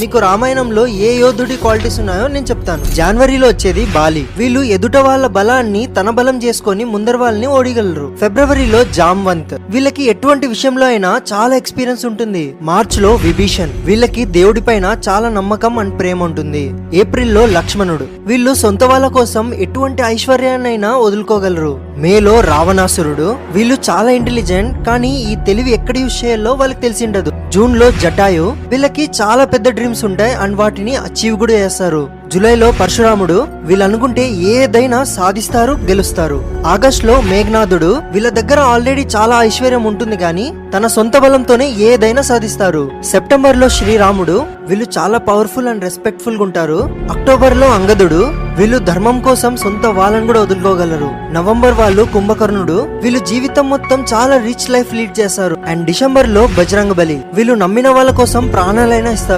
మీకు రామాయణంలో ఏ యోధుడి క్వాలిటీస్ ఉన్నాయో నేను చెప్తాను. జనవరిలో వచ్చేది బాలి. వీళ్ళు ఎదుట వాళ్ళ బలాన్ని తన బలం చేసుకొని ముందర వాళ్ళని ఓడిగలరు. ఫిబ్రవరిలో జాంవంత్. వీళ్ళకి ఎటువంటి విషయంలో అయినా చాలా ఎక్స్పీరియన్స్ ఉంటుంది. మార్చ్ లో విభీషణ్. వీళ్ళకి దేవుడి పైన చాలా నమ్మకం అండ్ ప్రేమ ఉంటుంది. ఏప్రిల్లో లక్ష్మణుడు. వీళ్ళు సొంత వాళ్ళ కోసం ఎటువంటి ఐశ్వర్యాన్నైనా వదులుకోగలరు. మేలో రావణాసురుడు. వీళ్ళు చాలా ఇంటెలిజెంట్, కానీ ఈ తెలివి ఎక్కడ యూజ్ చేయాలో వాళ్ళకి తెలిసిండదు. జూన్ లో జటాయు. వీళ్ళకి చాలా పెద్ద డ్రీమ్స్ ఉంటాయి అండ్ వాటిని అచీవ్ కూడా చేస్తారు. జూలైలో పరశురాముడు. వీళ్ళు అనుకుంటే ఏదైనా సాధిస్తారు, గెలుస్తారు. ఆగస్ట్ లో మేఘనాథుడు. వీళ్ళ దగ్గర ఆల్రెడీ చాలా ఐశ్వర్యం ఉంటుంది, కానీ తన సొంత బలంతోనే ఏదైనా సాధిస్తారు. సెప్టెంబర్ లో శ్రీరాముడు. వీళ్ళు చాలా పవర్ఫుల్ అండ్ రెస్పెక్ట్ఫుల్ గా ఉంటారు. అక్టోబర్ లో అంగదుడు. వీళ్ళు ధర్మం కోసం సొంత వాళ్ళని కూడా వదులుకోగలరు. నవంబర్ వాళ్ళు కుంభకర్ణుడు. వీళ్ళు జీవితం మొత్తం చాలా రిచ్ లైఫ్ లీడ్ చేస్తారు. అండ్ డిసెంబర్ లో బజరంగబలి. వీళ్ళు నమ్మిన వాళ్ళ కోసం ప్రాణాలైనా ఇస్తారు.